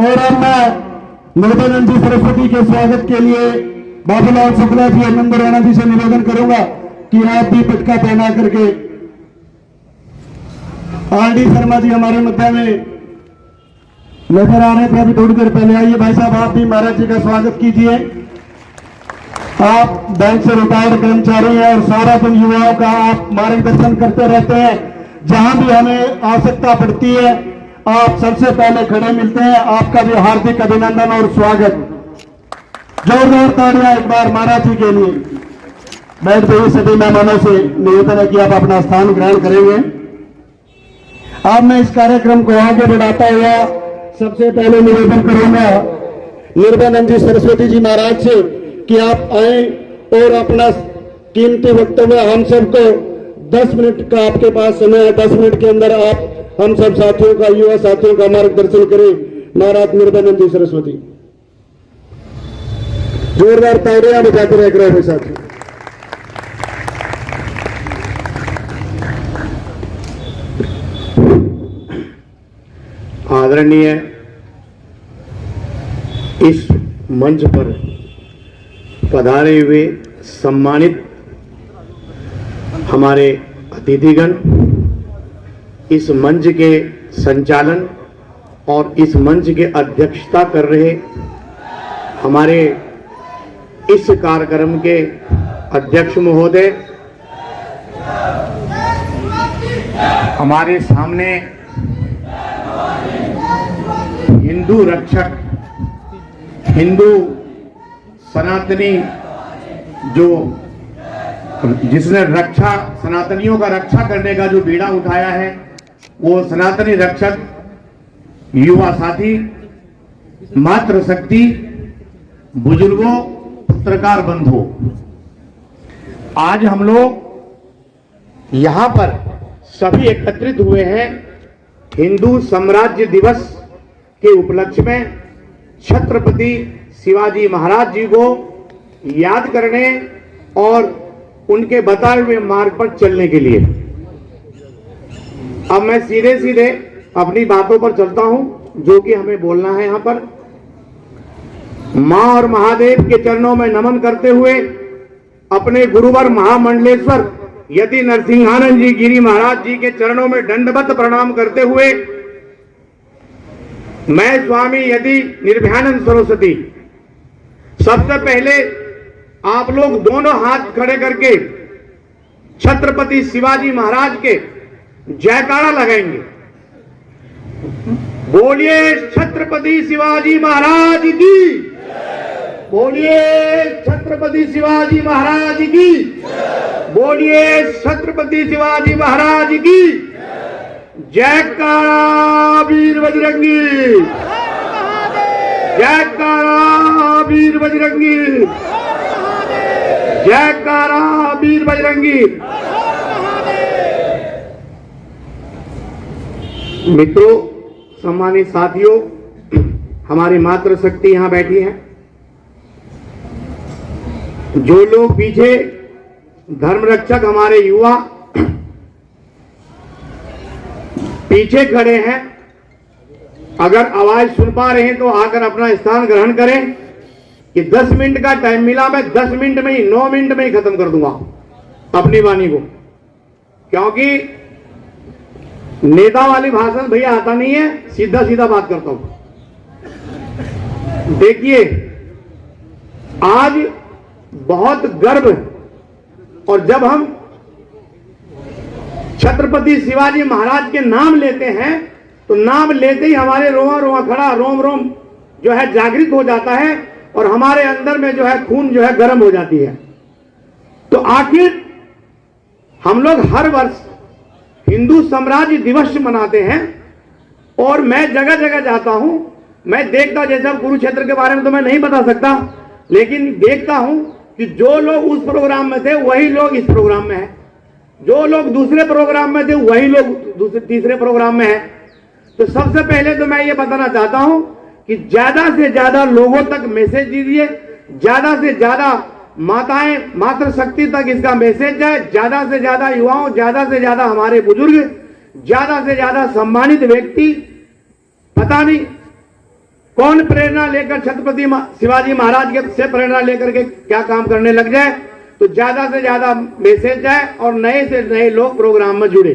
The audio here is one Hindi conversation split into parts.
और अब मैं निर्मलानंद जी सरस्वती के स्वागत के लिए बाबूलाल शुक्ला जी और नंबर राणा जी से निवेदन करूंगा कि आप भी पटका पहना करके। आर डी शर्मा जी हमारे मध्य में नजर आ रहे थे, अभी थोड़ी देर पहले आइए। भाई साहब आप भी महाराज जी का स्वागत कीजिए। आप बैंक से रिटायर्ड कर्मचारी हैं और सारा दिन युवाओं का आप मार्गदर्शन करते रहते हैं। जहां भी हमें आवश्यकता पड़ती है आप सबसे पहले खड़े मिलते हैं। आपका भी हार्दिक अभिनंदन और स्वागत। जोरदार तालियां एक बार महाराज जी के लिए। बैठ गए सभी मेहमानों से निवेदन है कि आप अपना स्थान ग्रहण करेंगे। अब मैं इस कार्यक्रम को आगे बढ़ाता हुआ सबसे पहले निवेदन करूंगा निर्मलानंद जी सरस्वती जी महाराज से कि आप आए और अपना कीमती वक्तव्य हम सबको 10 मिनट का आपके पास समय है। 10 मिनट के अंदर आप हम सब साथियों का, युवा साथियों का मार्गदर्शन करें। महाराज निर्मलानंद जी सरस्वती। जोरदार तालियां बजाते रह रहे हैं साथियों। आदरणीय इस मंच पर पधारे हुए सम्मानित हमारे अतिथिगण, इस मंच के संचालन और इस मंच के अध्यक्षता कर रहे हमारे इस कार्यक्रम के अध्यक्ष महोदय, हमारे सामने हिंदू रक्षक, हिंदू सनातनी जो जिसने रक्षा, सनातनियों का रक्षा करने का जो बीड़ा उठाया है, वो सनातनी रक्षक युवा साथी, मातृशक्ति, बुजुर्गों, पत्रकार बंधुओं, आज हम लोग यहाँ पर सभी एकत्रित हुए हैं हिंदू साम्राज्य दिवस के उपलक्ष्य में छत्रपति शिवाजी महाराज जी को याद करने और उनके बताए हुए मार्ग पर चलने के लिए। अब मैं सीधे सीधे अपनी बातों पर चलता हूं जो कि हमें बोलना है। यहां पर मां और महादेव के चरणों में नमन करते हुए, अपने गुरुवर महामंडलेश्वर यति नरसिंहानंद जी गिरी महाराज जी के चरणों में दंडवत प्रणाम करते हुए, मैं स्वामी यति निर्भयानंद सरस्वती सबसे पहले आप लोग दोनों हाथ खड़े करके छत्रपति शिवाजी महाराज के जयकारा लगाएंगे। बोलिए छत्रपति शिवाजी महाराज की, बोलिए छत्रपति शिवाजी महाराज की, बोलिए छत्रपति शिवाजी महाराज की। जयकारा वीर बजरंगी, जयकारा वीर बजरंगी, जयकारा वीर बजरंगी। मित्रों, सम्मानित साथियों, हमारी मातृशक्ति यहां बैठी है। जो लोग पीछे धर्म रक्षक हमारे युवा पीछे खड़े हैं, अगर आवाज सुन पा रहे हैं तो आकर अपना स्थान ग्रहण करें। कि 10 मिनट का टाइम मिला, मैं 10 मिनट में ही, 9 मिनट में ही खत्म कर दूंगा अपनी वाणी को, क्योंकि नेता वाली भाषण भैया आता नहीं है, सीधा सीधा बात करता हूं। देखिए, आज बहुत गर्व, और जब हम छत्रपति शिवाजी महाराज के नाम लेते हैं तो नाम लेते ही हमारे रोआ रोआ खड़ा, रोम रोम जो है जागृत हो जाता है और हमारे अंदर में जो है खून जो है गर्म हो जाती है। तो आखिर हम लोग हर वर्ष हिंदू साम्राज्य दिवस मनाते हैं और मैं जगह जगह जाता हूं, मैं देखता, जैसे कुरुक्षेत्र के बारे में तो मैं नहीं बता सकता, लेकिन देखता हूं कि जो लोग उस प्रोग्राम में थे वही लोग इस प्रोग्राम में हैं, जो लोग दूसरे प्रोग्राम में थे वही लोग तीसरे प्रोग्राम में हैं। तो सबसे पहले तो मैं ये बताना चाहता हूं कि ज्यादा से ज्यादा लोगों तक मैसेज दीजिए, ज्यादा से ज्यादा माताएं, मातृशक्ति तक इसका मैसेज जाए, ज्यादा से ज्यादा युवाओं, ज्यादा से ज्यादा हमारे बुजुर्ग, ज्यादा से ज्यादा सम्मानित व्यक्ति, पता नहीं कौन प्रेरणा लेकर छत्रपति शिवाजी महाराज के से प्रेरणा लेकर के क्या काम करने लग जाए, तो ज्यादा से ज्यादा मैसेज जाए और नए से नए लोग प्रोग्राम में जुड़े।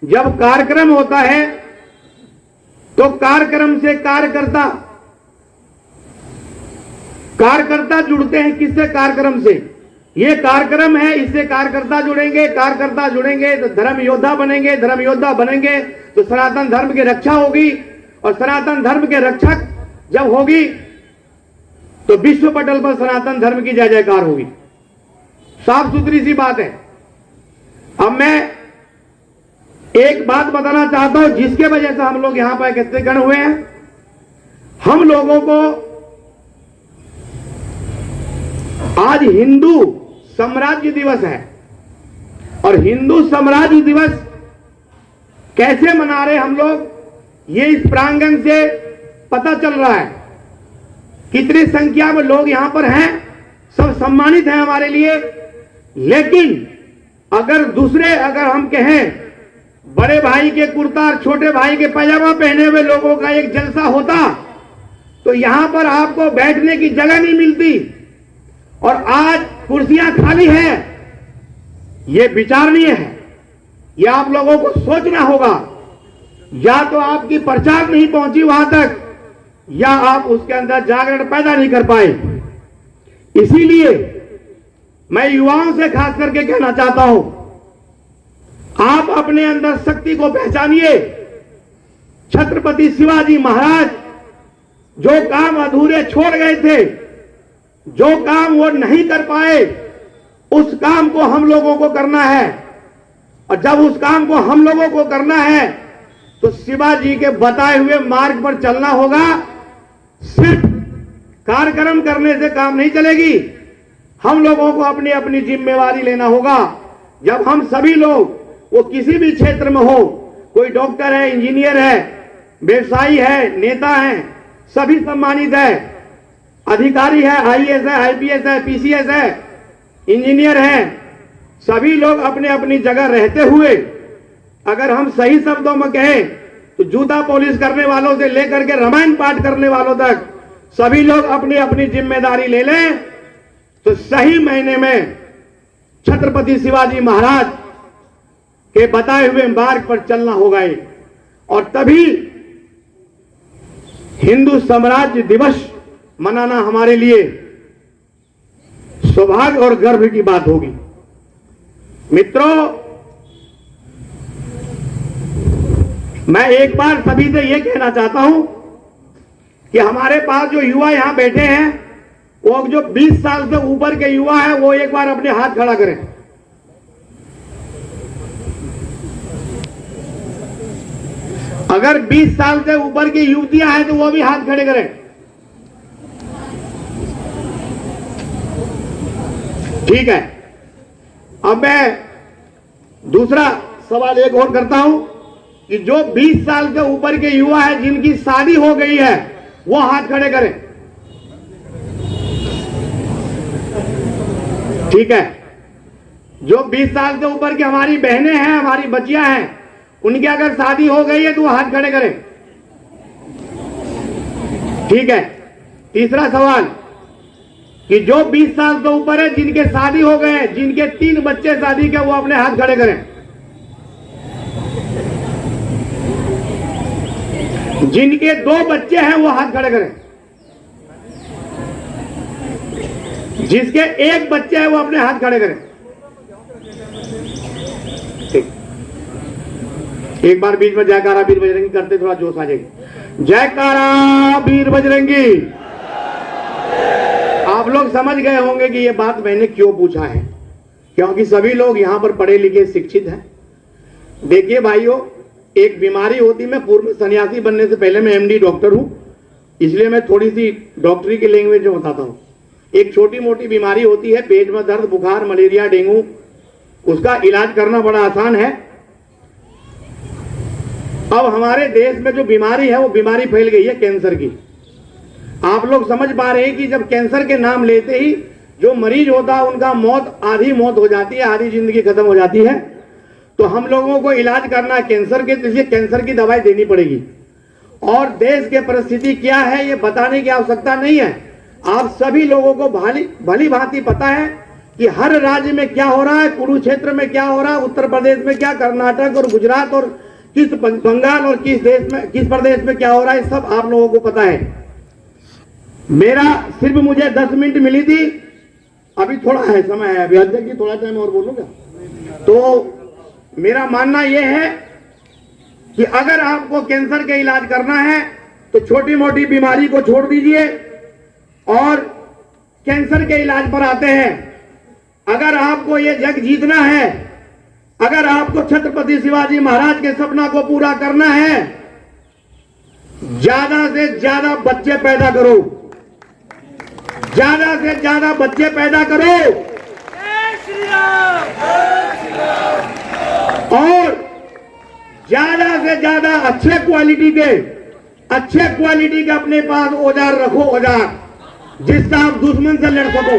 जब कार्यक्रम होता है तो कार्यक्रम से कार्यकर्ता जुड़ते हैं। किससे? कार्यक्रम से। ये कार्यक्रम है, इससे कार्यकर्ता जुड़ेंगे, कार्यकर्ता जुड़ेंगे तो धर्म योद्धा बनेंगे, धर्म योद्धा बनेंगे तो सनातन धर्म की रक्षा होगी, और सनातन धर्म के रक्षक जब होगी तो विश्व पटल पर सनातन धर्म की जय जयकार होगी। साफ सुथरी सी बात है। अब मैं एक बात बताना चाहता हूं जिसके वजह से हम लोग यहां पर एकत्रीकरण हुए हैं। हम लोगों को आज हिंदू साम्राज्य दिवस है, और हिंदू साम्राज्य दिवस कैसे मना रहे हम लोग, ये इस प्रांगण से पता चल रहा है। कितनी संख्या में लोग यहां पर हैं, सब सम्मानित हैं हमारे लिए। लेकिन अगर हम कहें बड़े भाई के कुर्ता और छोटे भाई के पैजामा पहने हुए लोगों का एक जलसा होता तो यहां पर आपको बैठने की जगह नहीं मिलती, और आज कुर्सियां खाली है। यह विचारणीय है, यह आप लोगों को सोचना होगा। या तो आपकी प्रचार नहीं पहुंची वहां तक, या आप उसके अंदर जागरण पैदा नहीं कर पाए। इसीलिए मैं युवाओं से खास करके कहना चाहता हूं, आप अपने अंदर शक्ति को पहचानिए। छत्रपति शिवाजी महाराज जो काम अधूरे छोड़ गए थे, जो काम वो नहीं कर पाए, उस काम को हम लोगों को करना है। और जब उस काम को हम लोगों को करना है तो शिवाजी के बताए हुए मार्ग पर चलना होगा। सिर्फ कार्यक्रम करने से काम नहीं चलेगी, हम लोगों को अपनी अपनी जिम्मेवारी लेना होगा। जब हम सभी लोग, वो किसी भी क्षेत्र में हो, कोई डॉक्टर है, इंजीनियर है, व्यवसायी है, नेता है, सभी सम्मानित है, अधिकारी है, आईएएस है, आईपीएस है, पीसीएस है, इंजीनियर है, सभी लोग अपने अपनी जगह रहते हुए अगर हम सही शब्दों में कहें तो जूता पॉलिश करने वालों से लेकर के रामायण पाठ करने वालों तक सभी लोग अपनी अपनी जिम्मेदारी ले लें, तो सही महीने में छत्रपति शिवाजी महाराज के बताए हुए मार्ग पर चलना होगा। और तभी हिंदू साम्राज्य दिवस मनाना हमारे लिए सौभाग्य और गर्व की बात होगी। मित्रों, मैं एक बार सभी से यह कहना चाहता हूं कि हमारे पास जो युवा यहां बैठे हैं, वो जो 20 साल से ऊपर के युवा हैं, वो एक बार अपने हाथ खड़ा करें। अगर 20 साल से ऊपर की युवतियां हैं तो वो भी हाथ खड़े करें। ठीक है। अब मैं दूसरा सवाल एक और करता हूं कि जो 20 साल के ऊपर के युवा है जिनकी शादी हो गई है, वो हाथ खड़े करें। ठीक है। जो 20 साल से ऊपर की हमारी बहनें हैं, हमारी बच्चियां हैं, उनकी अगर शादी हो गई है तो वो हाथ खड़े करें। ठीक है। तीसरा सवाल कि जो 20 साल से ऊपर है, जिनके शादी हो गए, जिनके 3 बच्चे शादी के, वो अपने हाथ खड़े करें। जिनके 2 बच्चे हैं वो हाथ खड़े करें। जिसके 1 बच्चे हैं वो अपने हाथ खड़े करें। ठीक। एक बार बीच में जयकारा वीर बजरंगी करते थोड़ा जोश आ जाएगी। जयकारा वीर बजरंगी। आप लोग समझ गए होंगे कि ये बात मैंने क्यों पूछा है, क्योंकि सभी लोग यहां पर पढ़े लिखे शिक्षित हैं। देखिए भाइयों, एक बीमारी होती, मैं पूर्व सन्यासी बनने से पहले मैं एमडी डॉक्टर हूं, इसलिए मैं थोड़ी सी डॉक्टरी की लैंग्वेज में बताता हूं। एक छोटी मोटी बीमारी होती है, पेट में दर्द, बुखार, मलेरिया, डेंगू, उसका इलाज करना बड़ा आसान है। अब हमारे देश में जो बीमारी है वो बीमारी फैल गई है कैंसर की। आप लोग समझ पा रहे हैं कि जब कैंसर के नाम लेते ही जो मरीज होता है उनका आधी मौत हो जाती है, आधी जिंदगी खत्म हो जाती है। तो हम लोगों को इलाज करना है कैंसर के, तो इसलिए कैंसर की दवाई देनी पड़ेगी। और देश की परिस्थिति क्या है ये बताने की आवश्यकता नहीं है। आप सभी लोगों को भली भांति पता है कि हर राज्य में क्या हो रहा है, कुरुक्षेत्र में क्या हो रहा है, उत्तर प्रदेश में क्या, कर्नाटक और गुजरात और किस बंगाल और किस देश में, किस प्रदेश में क्या हो रहा है, सब आप लोगों को पता है। मेरा सिर्फ मुझे 10 मिनट मिली थी, अभी थोड़ा है समय है, अभी अध्यक्ष जी थोड़ा टाइम और बोलूंगा। तो मेरा मानना यह है कि अगर आपको कैंसर का इलाज करना है तो छोटी मोटी बीमारी को छोड़ दीजिए और कैंसर के इलाज पर आते हैं। अगर आपको ये जग जीतना है, अगर आपको छत्रपति शिवाजी महाराज के सपना को पूरा करना है, ज्यादा से ज्यादा बच्चे पैदा करो, ज्यादा से ज्यादा बच्चे पैदा करो और ज्यादा से ज्यादा अच्छे क्वालिटी के अपने पास औजार रखो, औजार जिससे आप दुश्मन से लड़ सको।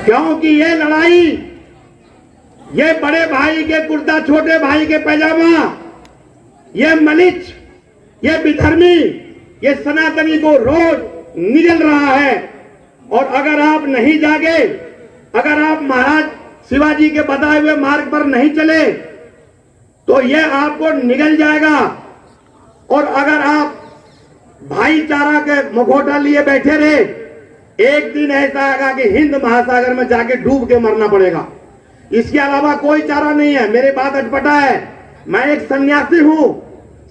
क्योंकि ये लड़ाई, ये बड़े भाई के कुर्ता, छोटे भाई के पैजामा, ये मलिच, ये विधर्मी, ये सनातनी को रोज निगल रहा है। और अगर आप नहीं जागे, अगर आप महाराज शिवाजी के बताए हुए मार्ग पर नहीं चले तो ये आपको निगल जाएगा। और अगर आप भाईचारा के मुखौटा लिए बैठे रहे, एक दिन ऐसा आएगा कि हिंद महासागर में जाके डूब के मरना पड़ेगा। इसके अलावा कोई चारा नहीं है। मेरे बात अटपटा है, मैं एक सन्यासी हूं,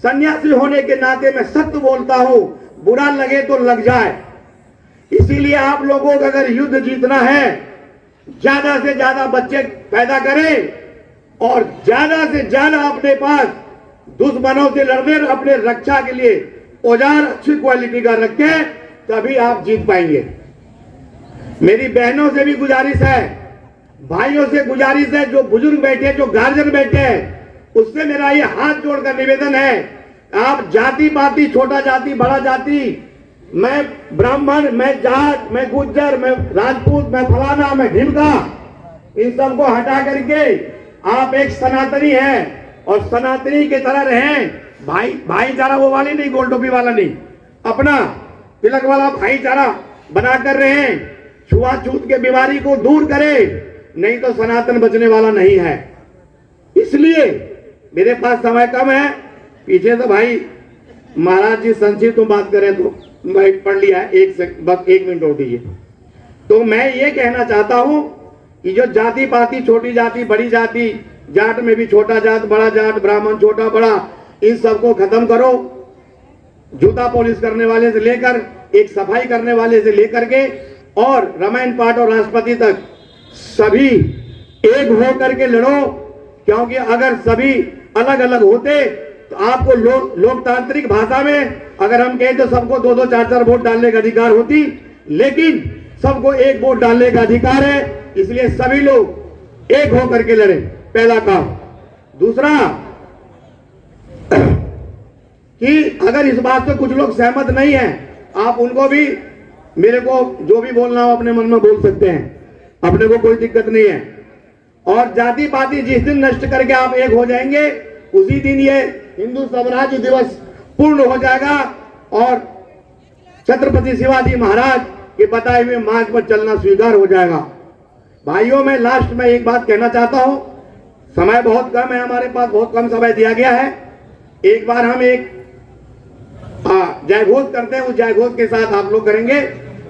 सन्यासी होने के नाते मैं सत्य बोलता हूं, बुरा लगे तो लग जाए। इसीलिए आप लोगों को अगर युद्ध जीतना है, ज्यादा से ज्यादा बच्चे पैदा करें और ज्यादा से ज्यादा अपने पास दुश्मनों से लड़ने, अपने रक्षा के लिए औजार अच्छी क्वालिटी का रखें, तभी आप जीत पाएंगे। मेरी बहनों से भी गुजारिश है, भाइयों से गुजारिश है, जो बुजुर्ग बैठे, जो गार्जियन बैठे हैं, उससे मेरा ये हाथ जोड़कर निवेदन है, आप जाति पाति, छोटा जाति, बड़ा जाति, मैं ब्राह्मण, मैं जाट, मैं गुज्जर, मैं राजपूत, मैं फलाना, मैं ढिमका, इन सबको हटा करके आप एक सनातनी हैं और सनातनी की तरह रहें। भाईचारा वो वाली नहीं, गोल टोपी वाला नहीं, अपना तिलक वाला भाईचारा बनाकर रहें, छुआछूत के बीमारी को दूर करें, नहीं तो सनातन बचने वाला नहीं है। इसलिए मेरे पास समय कम है, पीछे तो भाई महाराज जी संक्षिप्त बात करें तो मैं पढ़ लिया है, बस 1 मिनट और दीजिए। तो मैं ये कहना चाहता हूं कि जो जाति पाति, छोटी जाति, बड़ी जाति, जाट में भी छोटा जात, बड़ा जाट, ब्राह्मण, छोटा बड़ा, इन सबको खत्म करो। जूता पॉलिश करने वाले से लेकर एक सफाई करने वाले से लेकर के और रामायण पाठ और राष्ट्रपति तक सभी एक हो करके लड़ो। क्योंकि अगर सभी अलग अलग होते तो आपको लोकतांत्रिक भाषा में अगर हम कहें तो सबको 2-2, 4-4 वोट डालने का अधिकार होती, लेकिन सबको एक वोट डालने का अधिकार है। इसलिए सभी लोग एक हो करके लड़े, पहला काम। दूसरा कि अगर इस बात से कुछ लोग सहमत नहीं है, आप उनको भी, मेरे को जो भी बोलना हो अपने मन में बोल सकते हैं, अपने को कोई दिक्कत नहीं है। और जाति पाति जिस दिन नष्ट करके आप एक हो जाएंगे, उसी दिन ये हिंदू स्वराज्य दिवस पूर्ण हो जाएगा और छत्रपति शिवाजी महाराज के बताए हुए मार्ग पर चलना स्वीकार हो जाएगा। भाइयों, मैं लास्ट में एक बात कहना चाहता हूं, समय बहुत कम है, हमारे पास बहुत कम समय दिया गया है। एक बार हम एक जय घोष करते हैं, उस जय घोष के साथ आप लोग करेंगे।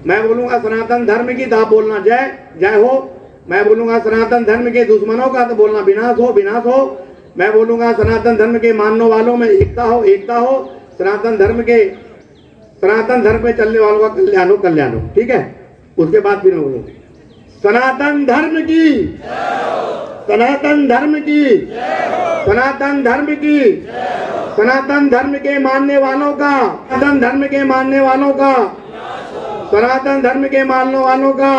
मैं बोलूंगा सनातन धर्म की, तो आप बोलना जय जय हो। मैं बोलूंगा सनातन धर्म के दुश्मनों का, तो बोलना विनाश हो विनाश हो। मैं बोलूंगा सनातन धर्म के मानने वालों में एकता हो एकता हो। सनातन धर्म में चलने वालों का कल्याण हो कल्याण हो। ठीक है, उसके बाद फिर मैं बोलूंगा सनातन धर्म की, सनातन धर्म की, सनातन धर्म की, सनातन धर्म के मानने वालों का, सनातन धर्म के मानने वालों का, सनातन धर्म के मानने वालों का,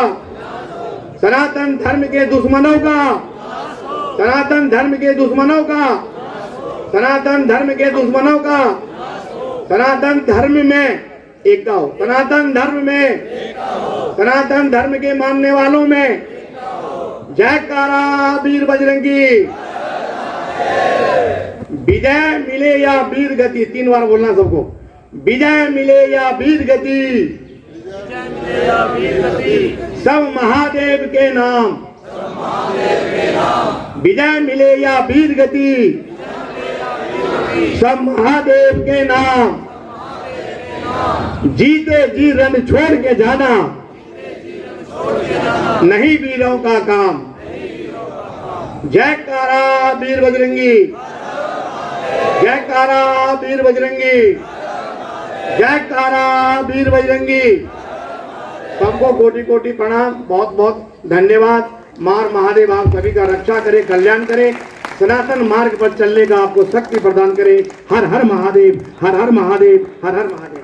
सनातन धर्म के दुश्मनों का, सनातन धर्म के दुश्मनों का, सनातन धर्म के दुश्मनों का, सनातन धर्म में एकता हो, सनातन धर्म में, सनातन धर्म के मानने वालों में जयकारा वीर बजरंगी। विजय मिले या वीर गति, 3 बार बोलना सबको। विजय मिले या वीर गति, सब महादेव के नाम। विजय मिले या वीर गति, सब महादेव के नाम। जीते जी रण छोड़ के जाना, नहीं वीरों का काम। जयकारा वीर बजरंगी, जयकारा वीर बजरंगी, जयकारा वीर बजरंगी। सबको कोटि कोटि प्रणाम, बहुत बहुत धन्यवाद। मार महादेव आप सभी का रक्षा करे, कल्याण करे, सनातन मार्ग पर चलने का आपको शक्ति प्रदान करे। हर हर महादेव, हर हर महादेव, हर हर महादेव।